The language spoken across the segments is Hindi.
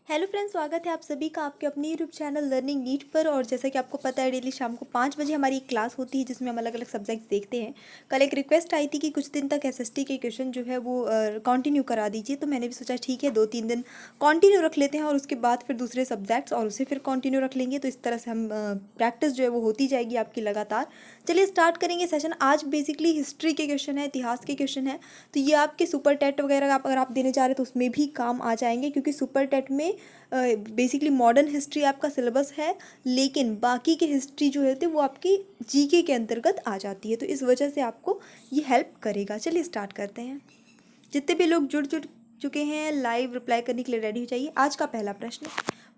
हेलो फ्रेंड्स, स्वागत है आप सभी का आपके अपने यूट्यूब चैनल लर्निंग नीट पर। और जैसा कि आपको पता है, डेली शाम को 5 बजे हमारी एक क्लास होती है जिसमें हम अलग अलग सब्जेक्ट्स देखते हैं। कल एक रिक्वेस्ट आई थी कि कुछ दिन तक एसएसटी के क्वेश्चन जो है वो कंटिन्यू करा दीजिए, तो मैंने भी सोचा ठीक है 2-3 दिन कंटिन्यू रख लेते हैं और उसके बाद फिर दूसरे सब्जेक्ट्स और उसे फिर कंटिन्यू रख लेंगे। तो इस तरह से हम प्रैक्टिस जो है वो होती जाएगी आपकी लगातार। चलिए स्टार्ट करेंगे सेशन। आज बेसिकली हिस्ट्री के क्वेश्चन है, इतिहास के क्वेश्चन है। तो ये आपके सुपर टेट वगैरह अगर आप देने जा रहे हैं तो उसमें भी काम आ जाएंगे, क्योंकि सुपर टेट में बेसिकली मॉडर्न हिस्ट्री आपका सिलेबस है, लेकिन बाकी की हिस्ट्री जो है वो आपकी जीके के अंतर्गत आ जाती है। तो इस वजह से आपको ये हेल्प करेगा। चलिए स्टार्ट करते हैं। जितने भी लोग जुड़ चुके हैं लाइव रिप्लाई करने के लिए रेडी हो जाइए। आज का पहला प्रश्न,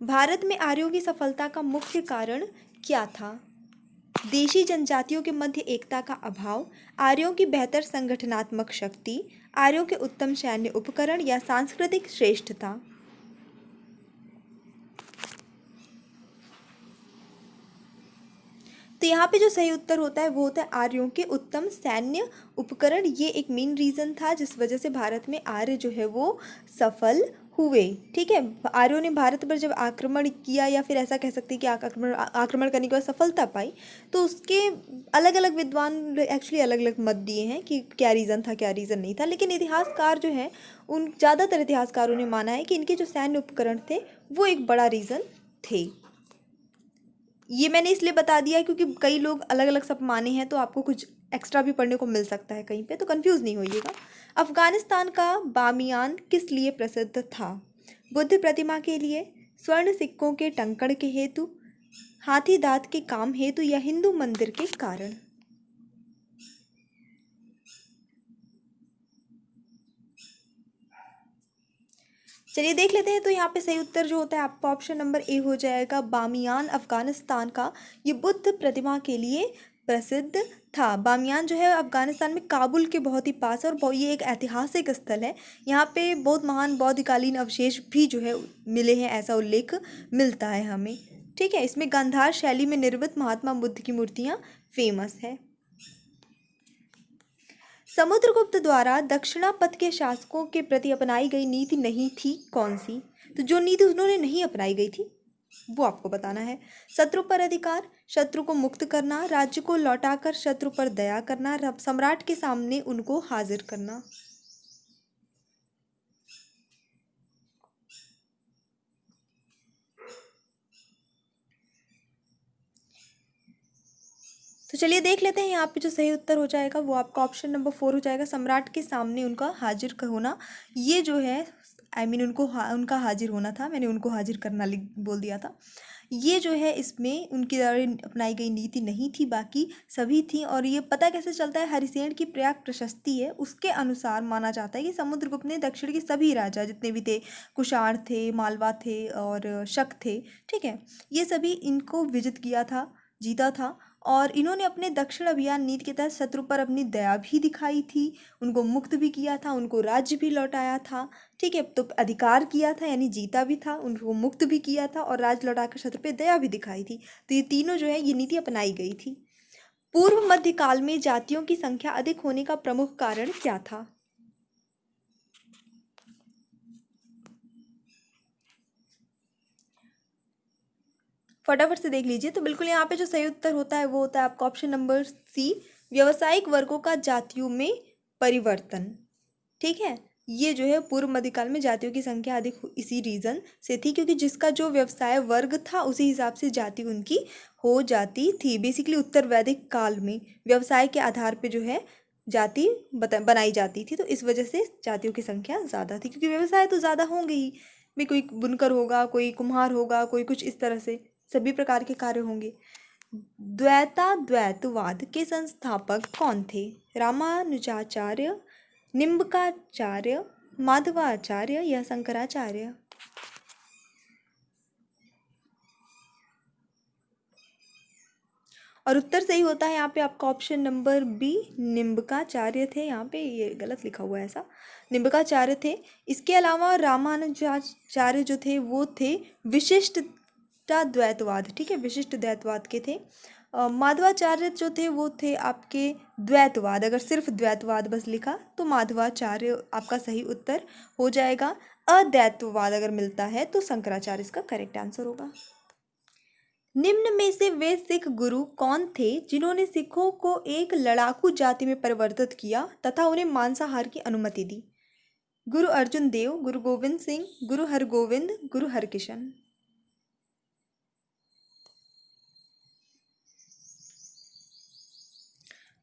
भारत में आर्यों की सफलता का मुख्य कारण क्या था? देशी जनजातियों के मध्य एकता का अभाव, आर्यों की बेहतर संगठनात्मक शक्ति, आर्यों के उत्तम सैन्य उपकरण या सांस्कृतिक श्रेष्ठता। तो यहाँ पे जो सही उत्तर होता है वो होता है आर्यों के उत्तम सैन्य उपकरण। ये एक मेन रीज़न था जिस वजह से भारत में आर्य जो है वो सफल हुए। ठीक है, आर्यों ने भारत पर जब आक्रमण किया, या फिर ऐसा कह सकते हैं कि आक्रमण करने के बाद सफलता पाई, तो उसके अलग अलग विद्वान एक्चुअली अलग अलग मत दिए हैं कि क्या रीज़न था क्या रीज़न नहीं था। लेकिन इतिहासकार जो हैं उन ज़्यादातर इतिहासकारों ने माना है कि इनके जो सैन्य उपकरण थे वो एक बड़ा रीज़न थे। ये मैंने इसलिए बता दिया है क्योंकि कई लोग अलग अलग सब माने हैं, तो आपको कुछ एक्स्ट्रा भी पढ़ने को मिल सकता है कहीं पे, तो कंफ्यूज नहीं होइएगा। अफगानिस्तान का बामियान किस लिए प्रसिद्ध था? बुद्ध प्रतिमा के लिए, स्वर्ण सिक्कों के टंकण के हेतु, हाथी दांत के काम हेतु या हिंदू मंदिर के कारण। चलिए देख लेते हैं। तो यहाँ पे सही उत्तर जो होता है आपका ऑप्शन नंबर ए हो जाएगा, बामियान अफगानिस्तान का ये बुद्ध प्रतिमा के लिए प्रसिद्ध था। बामियान जो है अफगानिस्तान में काबुल के बहुत ही पास है, और ये एक ऐतिहासिक स्थल है। यहाँ पे बहुत महान बौद्धकालीन अवशेष भी जो है मिले हैं, ऐसा उल्लेख मिलता है हमें। ठीक है, इसमें गांधार शैली में निर्मित महात्मा बुद्ध की मूर्तियाँ फेमस है। समुद्रगुप्त द्वारा दक्षिणापथ के शासकों के प्रति अपनाई गई नीति नहीं थी कौन सी? तो जो नीति उन्होंने नहीं अपनाई गई थी वो आपको बताना है। शत्रु पर अधिकार, शत्रु को मुक्त करना, राज्य को लौटाकर शत्रु पर दया करना, सम्राट के सामने उनको हाजिर करना। तो चलिए देख लेते हैं। यहाँ पे जो सही उत्तर हो जाएगा वो आपका ऑप्शन नंबर 4 हो जाएगा, सम्राट के सामने उनका हाजिर होना। ये जो है उनको उनका हाजिर होना था, मैंने उनको हाजिर करना बोल दिया था। ये जो है इसमें उनकी द्वारा अपनाई गई नीति नहीं थी, बाकी सभी थी। और ये पता कैसे चलता है, हरिसेन की प्रयाग प्रशस्ति है उसके अनुसार माना जाता है कि समुद्रगुप्त ने दक्षिण के सभी राजा जितने भी थे, कुषाण थे, मालवा थे और शक थे, ठीक है, ये सभी इनको विजित किया था, जीता था। और इन्होंने अपने दक्षिण अभियान नीति के तहत शत्रु पर अपनी दया भी दिखाई थी, उनको मुक्त भी किया था, उनको राज्य भी लौटाया था। ठीक है, तो अधिकार किया था यानी जीता भी था, उनको मुक्त भी किया था और राज लौटाकर शत्रु पे दया भी दिखाई थी। तो ये तीनों जो है ये नीति अपनाई गई थी। पूर्व मध्य काल में जातियों की संख्या अधिक होने का प्रमुख कारण क्या था? फटाफट से देख लीजिए। तो बिल्कुल यहाँ पे जो सही उत्तर होता है वो होता है आपका ऑप्शन नंबर सी, व्यावसायिक वर्गों का जातियों में परिवर्तन। ठीक है, ये जो है पूर्व मध्यकाल में जातियों की संख्या अधिक इसी रीजन से थी, क्योंकि जिसका जो व्यवसाय वर्ग था उसी हिसाब से जाति उनकी हो जाती थी। बेसिकली उत्तर वैदिक काल में व्यवसाय के आधार पे जो है जाति बनाई जाती थी, तो इस वजह से जातियों की संख्या ज़्यादा थी, क्योंकि व्यवसाय तो ज़्यादा होंगे ही। भी कोई बुनकर होगा, कोई कुम्हार होगा, कोई कुछ इस तरह से सभी प्रकार के कार्य होंगे। द्वैतवाद के संस्थापक कौन थे? रामानुजाचार्य, निम्बकाचार्य, माधवाचार्य या शंकराचार्य। और उत्तर सही होता है यहाँ पे आपका ऑप्शन नंबर बी, निम्बकाचार्य थे। यहाँ पे ये गलत लिखा हुआ है, ऐसा निम्बकाचार्य थे। इसके अलावा रामानुजाचार्य जो थे वो थे विशिष्टता द्वैतवाद, ठीक है, विशिष्ट द्वैतवाद के थे। माधवाचार्य जो थे वो थे आपके द्वैतवाद। अगर सिर्फ द्वैतवाद बस लिखा तो माधवाचार्य आपका सही उत्तर हो जाएगा। अद्वैतवाद अगर मिलता है तो शंकराचार्य इसका करेक्ट आंसर होगा। निम्न में से वे सिख गुरु कौन थे जिन्होंने सिखों को एक लड़ाकू जाति में परिवर्तित किया तथा उन्हें मांसाहार की अनुमति दी? गुरु अर्जुन देव, गुरु गोविंद सिंह, गुरु हरगोविंद, गुरु हरकिशन।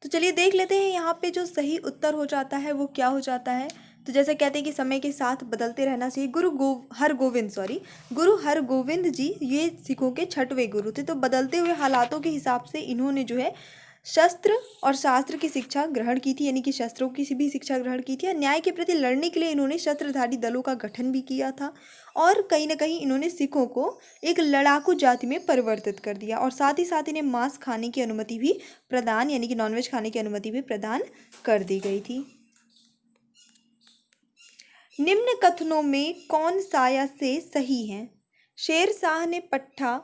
तो चलिए देख लेते हैं यहाँ पे जो सही उत्तर हो जाता है वो क्या हो जाता है। तो जैसे कहते हैं कि समय के साथ बदलते रहना चाहिए। गुरु हरगोविंद जी ये सिखों के छठवें गुरु थे। तो बदलते हुए हालातों के हिसाब से इन्होंने जो है शस्त्र और शास्त्र की शिक्षा ग्रहण की थी, यानी कि शस्त्रों की भी शिक्षा ग्रहण की थी। और न्याय के प्रति लड़ने के लिए इन्होंने शस्त्रधारी दलों का गठन भी किया था। और कहीं ना कहीं इन्होंने सिखों को एक लड़ाकू जाति में परिवर्तित कर दिया। और साथ ही साथ इन्हें मांस खाने की अनुमति भी प्रदान, यानी कि नॉनवेज खाने की अनुमति भी प्रदान कर दी गई थी। निम्न कथनों में कौन सा या से सही है? शेर शाह ने पट्टा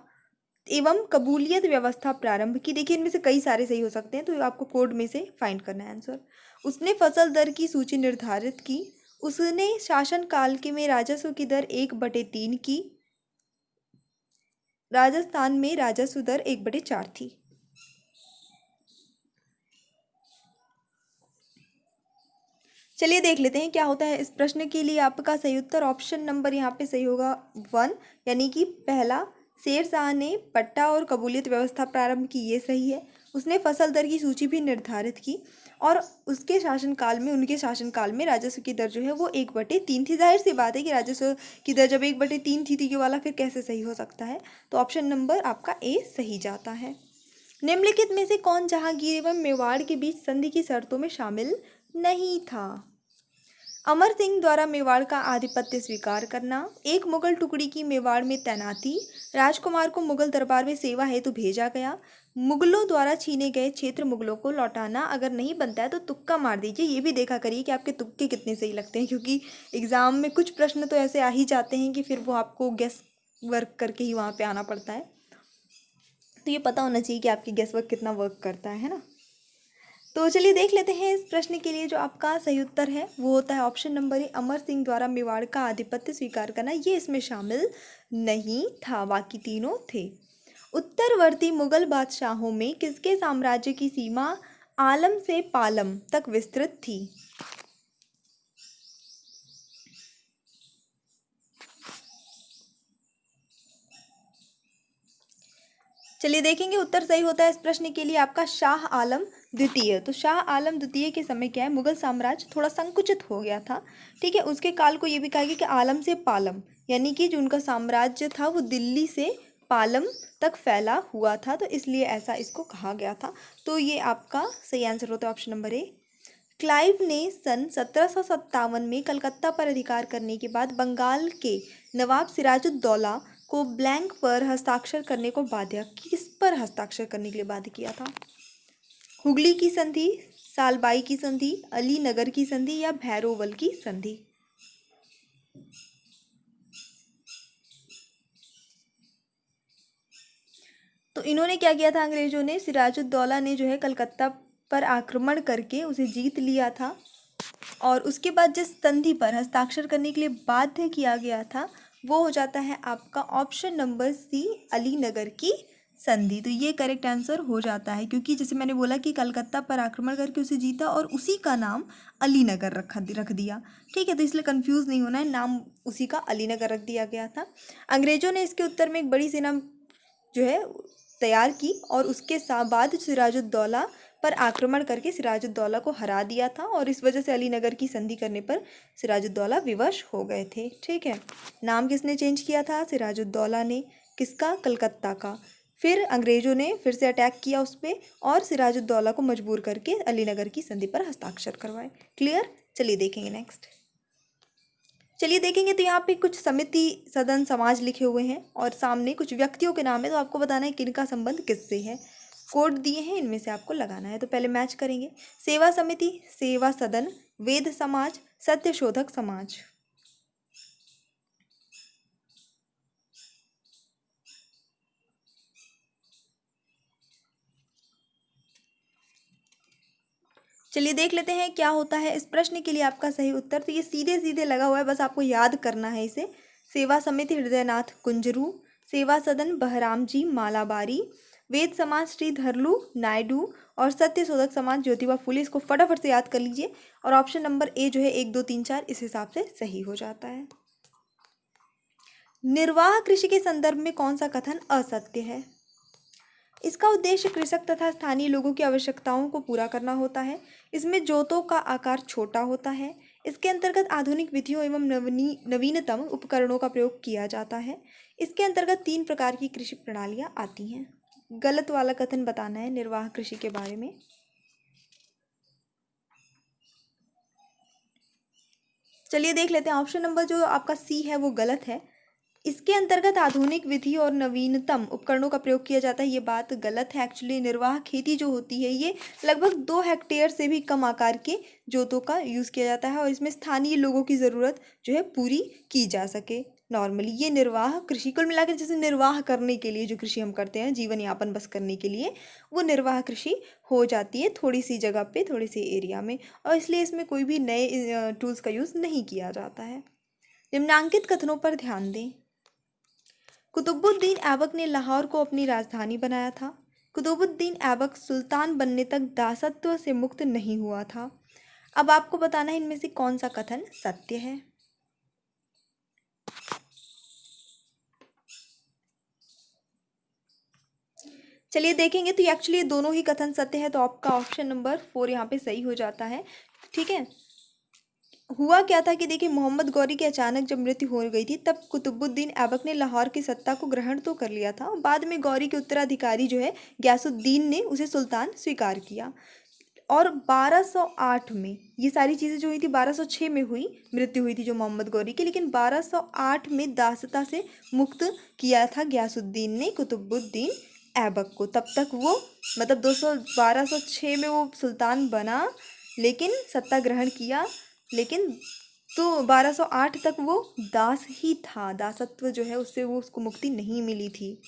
एवं कबूलियत व्यवस्था प्रारंभ की। देखिए इनमें से कई सारे सही हो सकते हैं, तो आपको कोड में से फाइंड करना है आंसर। उसने फसल दर की सूची निर्धारित की। उसने शासन काल के में राजस्व की दर 1/3 की। राजस्थान में राजस्व दर 1/4 थी। चलिए देख लेते हैं क्या होता है इस प्रश्न के लिए। आपका सही उत्तर ऑप्शन नंबर यहाँ पे सही होगा 1, यानी कि पहला, शेर शाह ने पट्टा और कबूलियत व्यवस्था प्रारंभ की, ये सही है। उसने फसल दर की सूची भी निर्धारित की और उसके शासनकाल में, उनके शासनकाल में राजस्व की दर जो है वो 1/3 थी। जाहिर सी बात है कि राजस्व की दर जब 1/3 थी तो ये वाला फिर कैसे सही हो सकता है। तो ऑप्शन नंबर आपका ए सही जाता है। निम्नलिखित में से कौन जहांगीर एवं मेवाड़ के बीच संधि की शर्तों में शामिल नहीं था? अमर सिंह द्वारा मेवाड़ का आधिपत्य स्वीकार करना, एक मुगल टुकड़ी की मेवाड़ में तैनाती, राजकुमार को मुगल दरबार में सेवा हेतु भेजा गया, मुगलों द्वारा छीने गए क्षेत्र मुगलों को लौटाना। अगर नहीं बनता है तो तुक्का मार दीजिए। ये भी देखा करिए कि आपके तुक्के कितने सही लगते हैं, क्योंकि एग्जाम में कुछ प्रश्न तो ऐसे आ ही जाते हैं कि फिर वो आपको गेस वर्क करके ही वहाँ पे आना पड़ता है। तो ये पता होना चाहिए कि आपकी गेस वर्क कितना वर्क करता है ना। तो चलिए देख लेते हैं इस प्रश्न के लिए जो आपका सही उत्तर है वो होता है option number A, Amar Singh द्वारा मेवाड़ का आधिपत्य स्वीकार करना। ये इसमें शामिल नहीं था, बाकी तीनों थे। उत्तरवर्ती मुगल बादशाहों में किसके साम्राज्य की सीमा आलम से पालम तक विस्तृत थी? चलिए देखेंगे उत्तर सही होता है इस प्रश्न के लिए आपका शाह आलम द्वितीय। तो शाह आलम द्वितीय के समय क्या है, मुगल साम्राज्य थोड़ा संकुचित हो गया था। ठीक है, उसके काल को ये भी कहा गया कि आलम से पालम, यानी कि जो उनका साम्राज्य था वो दिल्ली से पालम तक फैला हुआ था, तो इसलिए ऐसा इसको कहा गया था। तो ये आपका सही आंसर होता है ऑप्शन नंबर ए। क्लाइव ने सन 1757 में कलकत्ता पर अधिकार करने के बाद बंगाल के नवाब सिराजुद्दौला को ब्लैंक पर हस्ताक्षर करने को बाध्य, किस पर हस्ताक्षर करने के लिए बाध्य किया था? हुगली की संधि, सालबाई की संधि, अलीनगर की संधि या भैरोवल की संधि? तो इन्होंने क्या किया था, अंग्रेजों ने, सिराजुद्दौला ने जो है कलकत्ता पर आक्रमण करके उसे जीत लिया था और उसके बाद जिस संधि पर हस्ताक्षर करने के लिए बाध्य किया गया था वो हो जाता है आपका ऑप्शन नंबर सी, अलीनगर की संधि। तो ये करेक्ट आंसर हो जाता है, क्योंकि जैसे मैंने बोला कि कलकत्ता पर आक्रमण करके उसे जीता और उसी का नाम अलीनगर रख दिया। ठीक है, तो इसलिए कंफ्यूज नहीं होना है, नाम उसी का अलीनगर रख दिया गया था। अंग्रेजों ने इसके उत्तर में एक बड़ी सेना जो है तैयार की और उसके बाद सिराजुद्दौला पर आक्रमण करके सिराजुद्दौला को हरा दिया था और इस वजह से अलीनगर की संधि करने पर सिराजुद्दौला विवश हो गए थे। ठीक है, नाम किसने चेंज किया था? सिराजुद्दौला ने। किसका? कलकत्ता का। फिर अंग्रेजों ने फिर से अटैक किया उस पर और सिराजुद्दौला को मजबूर करके अलीनगर की संधि पर हस्ताक्षर करवाए। क्लियर? चलिए देखेंगे नेक्स्ट। चलिए देखेंगे तो यहाँ पे कुछ समिति, सदन, समाज लिखे हुए हैं और सामने कुछ व्यक्तियों के नाम है, तो आपको बताना है किनका संबंध किससे है। कोड दिए हैं, इनमें से आपको लगाना है। तो पहले मैच करेंगे। सेवा समिति, सेवा सदन, वेद समाज, सत्यशोधक समाज। चलिए देख लेते हैं क्या होता है इस प्रश्न के लिए आपका सही उत्तर। तो ये सीधे सीधे लगा हुआ है, बस आपको याद करना है इसे। सेवा समिति हृदयनाथ कुंजरू, सेवा सदन बहराम जी मालाबारी, वेद समाज श्री धरलू नायडू और सत्य शोधक समाज ज्योतिबा फुले। इसको फटाफट से याद कर लीजिए और ऑप्शन नंबर ए जो है 1 2 3 4 इस हिसाब से सही हो जाता है। निर्वाह कृषि के संदर्भ में कौन सा कथन असत्य है? इसका उद्देश्य कृषक तथा स्थानीय लोगों की आवश्यकताओं को पूरा करना होता है। इसमें जोतों का आकार छोटा होता है। इसके अंतर्गत आधुनिक विधियों एवं नवीनतम उपकरणों का प्रयोग किया जाता है। इसके अंतर्गत 3 प्रकार की कृषि प्रणालियां आती हैं। गलत वाला कथन बताना है निर्वाह कृषि के बारे में। चलिए देख लेते हैं, ऑप्शन नंबर जो आपका सी है वो गलत है। इसके अंतर्गत आधुनिक विधि और नवीनतम उपकरणों का प्रयोग किया जाता है, ये बात गलत है। एक्चुअली निर्वाह खेती जो होती है ये लगभग 2 हेक्टेयर से भी कम आकार के जोतों का यूज़ किया जाता है और इसमें स्थानीय लोगों की ज़रूरत जो है पूरी की जा सके। नॉर्मली ये निर्वाह कृषि कुल मिलाकर जैसे निर्वाह करने के लिए जो कृषि हम करते हैं जीवन यापन बस करने के लिए, वो निर्वाह कृषि हो जाती है थोड़ी सी जगह पे, थोड़ी सी एरिया में, और इसलिए इसमें कोई भी नए टूल्स का यूज़ नहीं किया जाता है। निम्नांकित कथनों पर ध्यान दें। कुतुबुद्दीन ऐबक ने लाहौर को अपनी राजधानी बनाया था। कुतुबुद्दीन ऐबक सुल्तान बनने तक दासत्व से मुक्त नहीं हुआ था। अब आपको बताना है इनमें से कौन सा कथन सत्य है। चलिए देखेंगे, तो एक्चुअली दोनों ही कथन सत्य है, तो आपका ऑप्शन नंबर 4 यहाँ पे सही हो जाता है। ठीक है, हुआ क्या था कि देखिए मोहम्मद गौरी की अचानक जब मृत्यु हो गई थी तब कुतुबुद्दीन ऐबक ने लाहौर की सत्ता को ग्रहण तो कर लिया था। बाद में गौरी के उत्तराधिकारी जो है गयासुद्दीन ने उसे सुल्तान स्वीकार किया और 1208 में ये सारी चीज़ें जो हुई थी, 1206 में हुई मृत्यु हुई थी जो मोहम्मद गौरी की, लेकिन 1208 में दासता से मुक्त किया था गयासुद्दीन ने कुतुबुद्दीन ऐबक को। तब तक वो मतलब 1206 में वो सुल्तान बना, लेकिन सत्ता ग्रहण किया, लेकिन तो 1208 तक वो दास ही था, दासत्व जो है उससे वो उसको मुक्ति नहीं मिली थी।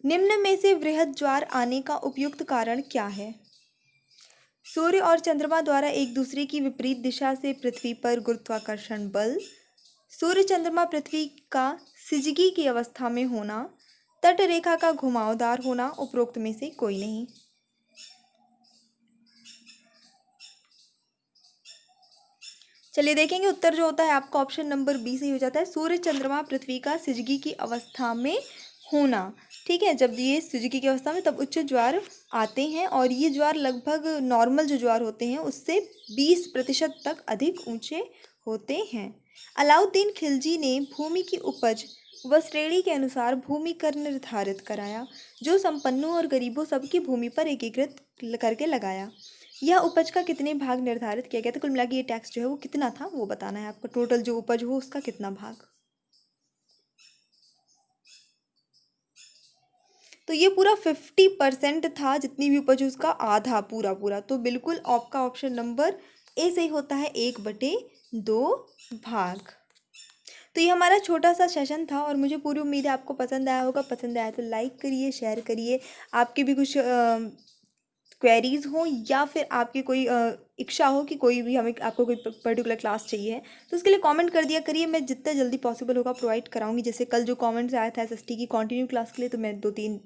निम्न में से वृहद ज्वार आने का उपयुक्त कारण क्या है? सूर्य और चंद्रमा द्वारा एक दूसरे की विपरीत दिशा से पृथ्वी पर गुरुत्वाकर्षण बल, सूर्य चंद्रमा पृथ्वी का सिजगी की अवस्था में होना, तट रेखा का घुमावदार होना, उपरोक्त में से कोई नहीं। चलिए देखेंगे, उत्तर जो होता है आपका ऑप्शन नंबर बी सही हो जाता है। सूर्य चंद्रमा पृथ्वी का सिजगी की अवस्था में होना। ठीक है, जब ये सिजगी की अवस्था में तब उच्च ज्वार आते हैं और ये ज्वार लगभग नॉर्मल जो ज्वार होते हैं उससे 20% तक अधिक ऊंचे होते हैं। अलाउद्दीन खिलजी ने भूमि की उपज व श्रेणी के अनुसार भूमि कर निर्धारित कराया, जो संपन्नों और गरीबों सबकी भूमि पर एकीकृत करके लगाया। यह उपज का कितने भाग निर्धारित किया गया था? कुल मिला के ये टैक्स जो है वो कितना था वो बताना है आपको। टोटल जो उपज हो उसका कितना भाग। तो ये पूरा 50% था, जितनी भी उपज उसका आधा पूरा पूरा। तो बिल्कुल आपका ऑप्शन नंबर ए सही होता है, 1/2 भाग। तो ये हमारा छोटा सा सेशन था और मुझे पूरी उम्मीद है आपको पसंद आया होगा। पसंद आया तो लाइक करिए, शेयर करिए। आपके भी कुछ क्वेरीज़ हो या फिर आपकी कोई इच्छा हो कि कोई भी हमें आपको कोई पर्टिकुलर क्लास चाहिए है तो उसके लिए कमेंट कर दिया करिए। मैं जितना जल्दी पॉसिबल होगा प्रोवाइड कराऊंगी। जैसे कल जो कमेंट्स आया था एसएसटी की कंटिन्यू क्लास के लिए, तो मैं 2-3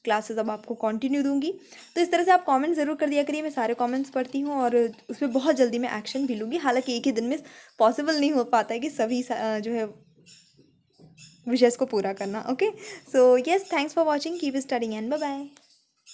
क्लासेस अब आपको कंटिन्यू दूंगी। तो इस तरह से आप कमेंट ज़रूर कर दिया करिए। मैं सारे कमेंट्स पढ़ती हूँ और उस पर बहुत जल्दी मैं एक्शन भी लूँगी। हालांकि एक ही दिन में पॉसिबल नहीं हो पाता है कि सभी जो है विषयस को पूरा करना। Okay, so yes, thanks for watching, keep studying and bye bye.